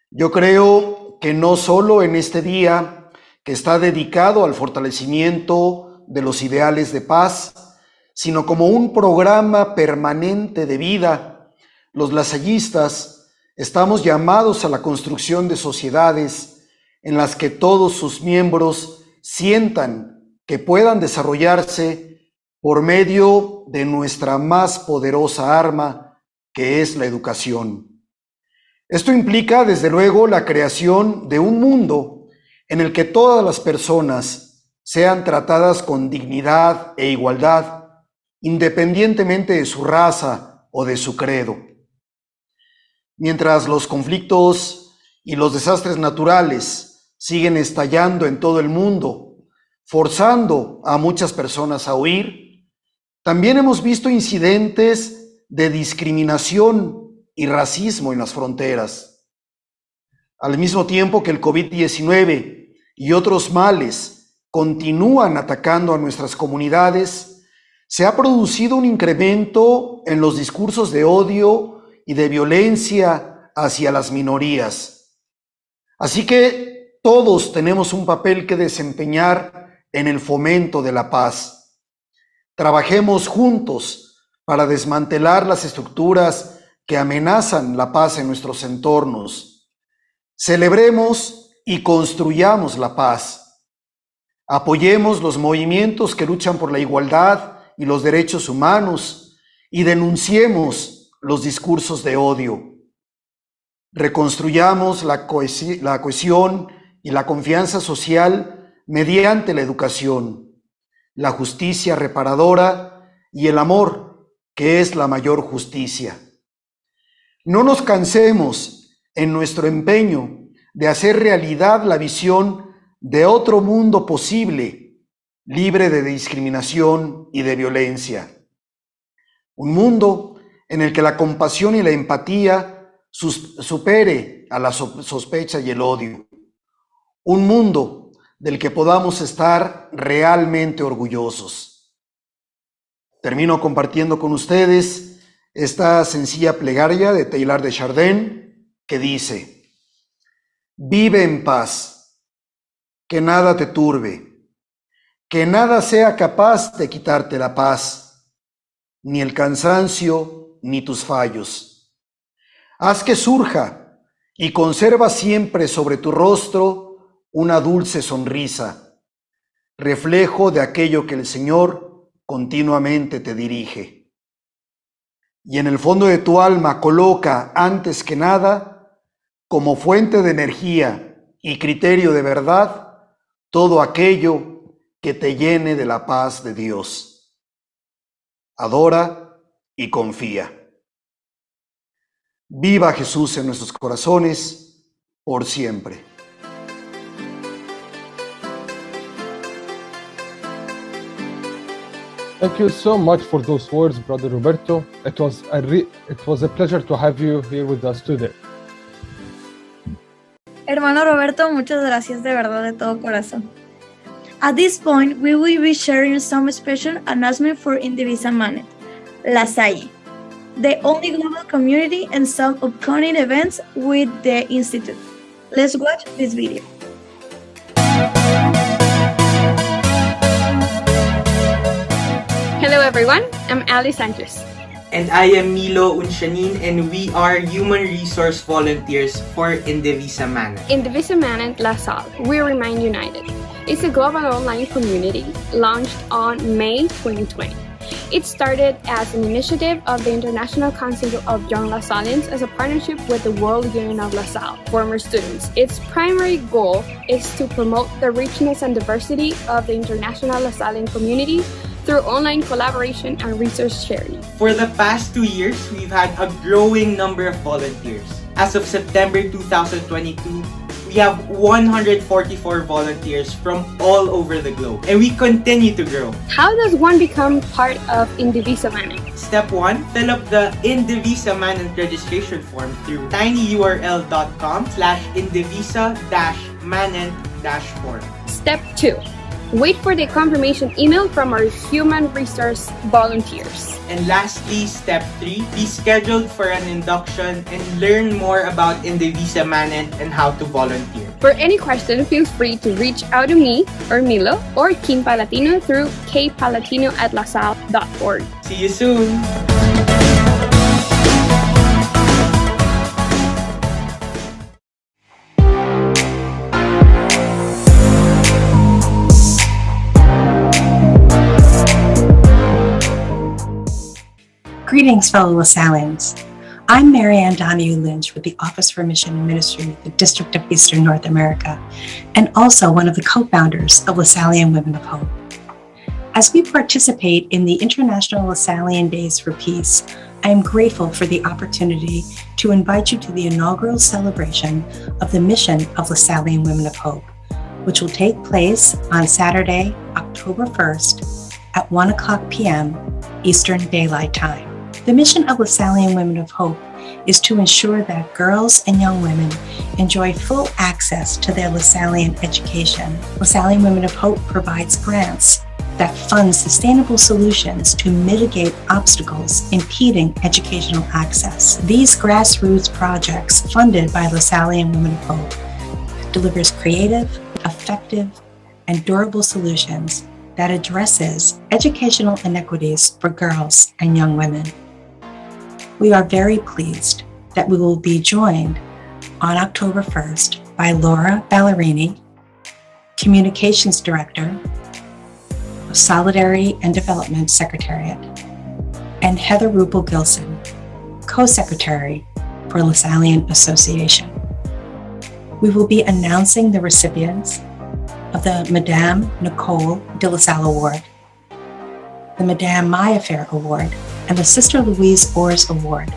S: Yo creo que no solo en este día que está dedicado al fortalecimiento de los ideales de paz, sino como un programa permanente de vida, los lasallistas estamos llamados a la construcción de sociedades en las que todos sus miembros sientan que puedan desarrollarse por medio de nuestra más poderosa arma, que es la educación. Esto implica, desde luego, la creación de un mundo en el que todas las personas sean tratadas con dignidad e igualdad, independientemente de su raza o de su credo. Mientras los conflictos y los desastres naturales siguen estallando en todo el mundo, forzando a muchas personas a huir, también hemos visto incidentes de discriminación y racismo en las fronteras. Al mismo tiempo que el COVID-19 y otros males continúan atacando a nuestras comunidades, se ha producido un incremento en los discursos de odio y de violencia hacia las minorías. Así que todos tenemos un papel que desempeñar en el fomento de la paz. Trabajemos juntos para desmantelar las estructuras que amenazan la paz en nuestros entornos. Celebremos y construyamos la paz. Apoyemos los movimientos que luchan por la igualdad y los derechos humanos y denunciemos los discursos de odio. Reconstruyamos la cohesión y la confianza social mediante la educación, la justicia reparadora y el amor, que es la mayor justicia. No nos cansemos en nuestro empeño de hacer realidad la visión de otro mundo posible, libre de discriminación y de violencia. Un mundo en el que la compasión y la empatía supere a la sospecha y el odio. Un mundo del que podamos estar realmente orgullosos. Termino compartiendo con ustedes esta sencilla plegaria de Teilhard de Chardin que dice: vive en paz, que nada te turbe, que nada sea capaz de quitarte la paz, ni el cansancio ni tus fallos. Haz que surja y conserva siempre sobre tu rostro una dulce sonrisa, reflejo de aquello que el Señor continuamente te dirige. Y en el fondo de tu alma coloca, antes que nada, como fuente de energía y criterio de verdad, todo aquello que te llene de la paz de Dios. Adora y confía. Viva Jesús en nuestros corazones por siempre.
B: Thank you so much for those words, Brother Roberto. It was a pleasure to have you here with us today.
C: Hermano Roberto, muchas gracias de verdad de todo corazón. At this point, we will be sharing some special announcement for Indivisa Manent, La Salle, the only global community, and some upcoming events with the Institute. Let's watch this video.
T: Hello everyone, I'm Ali Sanchez.
U: And I am Milo Unshanin, and we are Human Resource Volunteers for Indivisa Manent.
T: Indivisa Manent LaSalle, we remain united. It's a global online community launched on May 2020. It started as an initiative of the International Council of Young Lasallians as a partnership with the World Union of LaSalle former students. Its primary goal is to promote the richness and diversity of the international Lasallian community through online collaboration and resource sharing.
U: For the past 2 years, we've had a growing number of volunteers. As of September 2022, we have 144 volunteers from all over the globe, and we continue to grow.
T: How does one become part of Indivisa Manent?
U: Step 1, fill up the Indivisa Manent registration form through tinyurl.com/indivisa-manent-form.
T: Step 2, wait for the confirmation email from our human resource volunteers.
U: And lastly, step 3, be scheduled for an induction and learn more about Indivisa Manent and how to volunteer.
T: For any question, feel free to reach out to me or Milo or Kim Palatino through kpalatino@lasalle.org.
U: See you soon!
V: Greetings, fellow Lasallians. I'm Marianne Donahue Lynch with the Office for Mission and Ministry, the District of Eastern North America, and also one of the co-founders of Lasallian Women of Hope. As we participate in the International Lasallian Days for Peace, I am grateful for the opportunity to invite you to the inaugural celebration of the mission of Lasallian Women of Hope, which will take place on Saturday, October 1st at 1:00 p.m. Eastern Daylight Time. The mission of Lasallian Women of Hope is to ensure that girls and young women enjoy full access to their Lasallian education. Lasallian Women of Hope provides grants that fund sustainable solutions to mitigate obstacles impeding educational access. These grassroots projects funded by Lasallian Women of Hope delivers creative, effective, and durable solutions that addresses educational inequities for girls and young women. We are very pleased that we will be joined on October 1st by Laura Ballerini, Communications Director of Solidarity and Development Secretariat, and Heather Rupel-Gilson, Co-Secretary for Lasallian Association. We will be announcing the recipients of the Madame Nicole de La Salle Award, the Madame Maya Fair Award, and the Sister Louise Orrs Award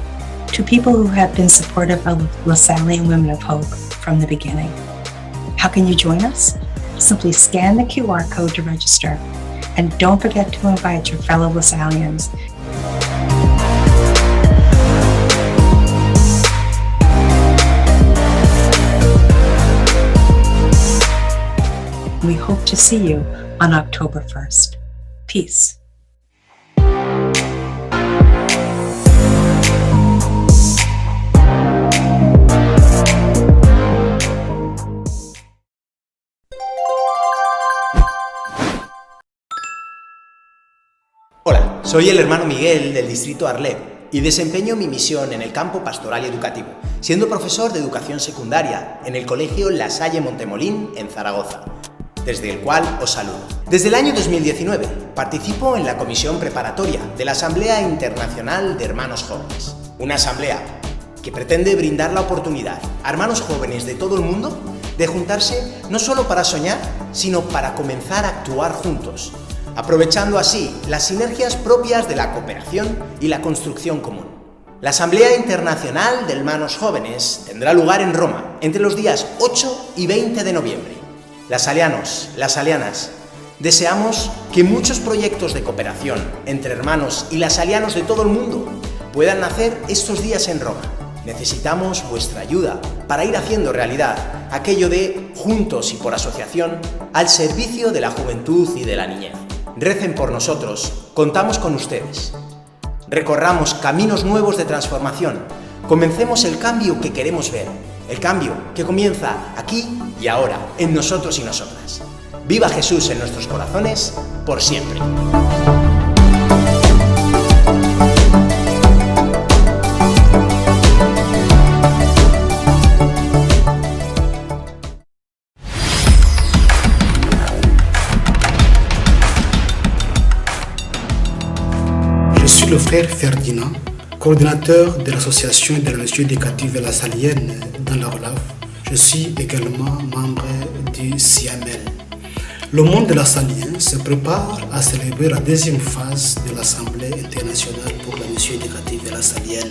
V: to people who have been supportive of Lasallian Women of Hope from the beginning. How can you join us? Simply scan the QR code to register, and don't forget to invite your fellow Lasallians. We hope to see you on October 1st. Peace.
E: Hola, soy el hermano Miguel del distrito Arlet y desempeño mi misión en el campo pastoral y educativo, siendo profesor de educación secundaria en el colegio La Salle Montemolín en Zaragoza, desde el cual os saludo. Desde el año 2019 participo en la comisión preparatoria de la Asamblea Internacional de Hermanos Jóvenes, una asamblea que pretende brindar la oportunidad a hermanos jóvenes de todo el mundo de juntarse no solo para soñar, sino para comenzar a actuar juntos, aprovechando así las sinergias propias de la cooperación y la construcción común. La Asamblea Internacional de Hermanos Jóvenes tendrá lugar en Roma entre los días 8 y 20 de noviembre. Lasallianos, lasallianas, deseamos que muchos proyectos de cooperación entre hermanos y lasallianos de todo el mundo puedan nacer estos días en Roma. Necesitamos vuestra ayuda para ir haciendo realidad aquello de juntos y por asociación al servicio de la juventud y de la niñez. Recen por nosotros, contamos con ustedes. Recorramos caminos nuevos de transformación. Comencemos el cambio que queremos ver, el cambio que comienza aquí y ahora, en nosotros y nosotras. Viva Jesús en nuestros corazones, por siempre.
F: Je suis le frère Ferdinand, coordinateur de l'association de la mission éducative lasallienne dans la Relave. Je suis également membre du CIAML. Le monde lasallien se prépare à célébrer la deuxième phase de l'Assemblée internationale pour la mission éducative lasallienne.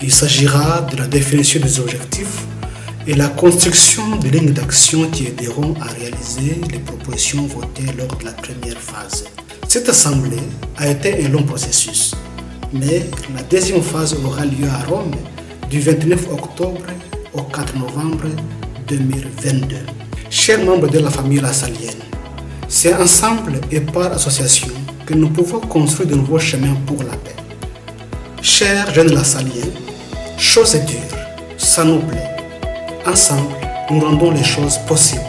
F: Il s'agira de la définition des objectifs et la construction de lignes d'action qui aideront à réaliser les propositions votées lors de la première phase. Cette assemblée a été un long processus, mais la deuxième phase aura lieu à Rome du 29 octobre au 4 novembre 2022. Chers membres de la famille lasallienne, c'est ensemble et par association que nous pouvons construire de nouveaux chemins pour la paix. Chers jeunes lasalliens, chose est dure, ça nous plaît. Ensemble, nous rendons les choses possibles.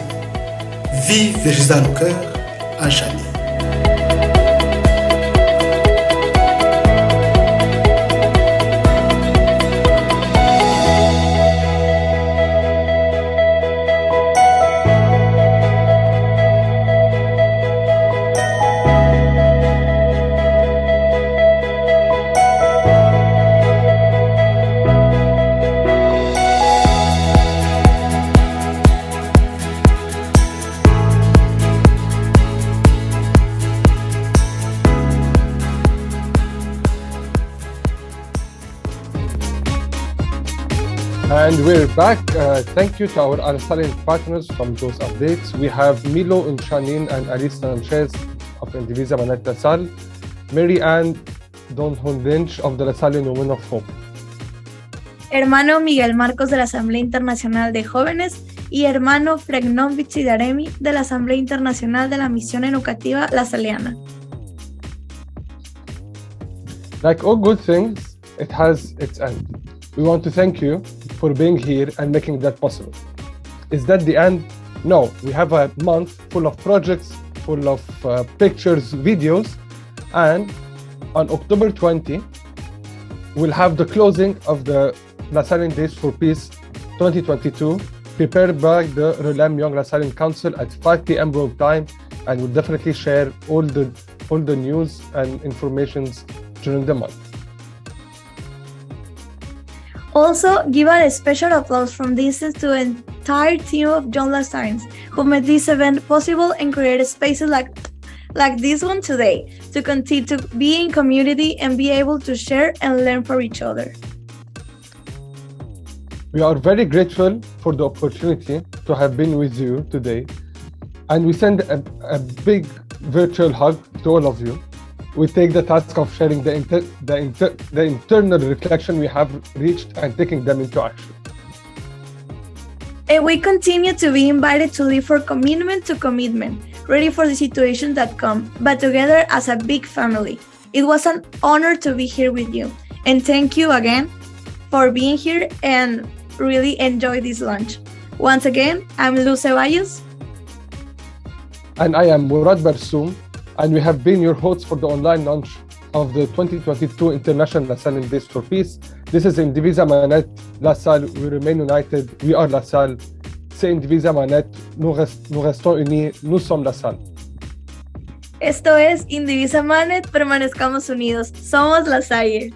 F: Vive Jésus dans nos cœurs, à jamais.
B: And we're back. Thank you to our Lasallian partners from those updates. We have Milo Unchanin and Alice Sanchez of Indivisa Manent Lasalle, Mary Ann Donhon Lynch of the Lasallian Women of Hope.
C: hermano Miguel Marcos de la Asamblea Internacional de Jóvenes y hermano Fregnon Vichidaremi de la Asamblea Internacional de la Misión Educativa Lasalliana.
B: Like all good things, it has its end. We want to thank you for being here and making that possible. Is that the end? No, we have a month full of projects, full of pictures, videos, and on October 20, we'll have the closing of the Lasallian Days for Peace 2022, prepared by the Relem Young Lasallian Council at 5 p.m. Rome time, and we'll definitely share all the news and informations during the month.
C: Also, give a special applause from this to the entire team of Journées Internationales who made this event possible and created spaces like this one today to continue to be in community and be able to share and learn from each other.
B: We are very grateful for the opportunity to have been with you today, and we send a big virtual hug to all of you. We take the task of sharing the internal reflection we have reached and taking them into action.
C: And we continue to be invited to live from commitment to commitment, ready for the situations that come, but together as a big family. It was an honor to be here with you. And thank you again for being here and really enjoy this lunch. Once again, I'm Luz Ceballos.
B: And I am Murad Barsoum, and we have been your hosts for the online launch of the 2022 International Lasallian Days for Peace. This is Indivisa, Manent, Salle. We remain united. We are Salle. C'est Indivisa, Manent. Nous restons unis. Nous sommes Salle.
C: Esto es Indivisa, Manent. Permanezcamos unidos. Somos Salle.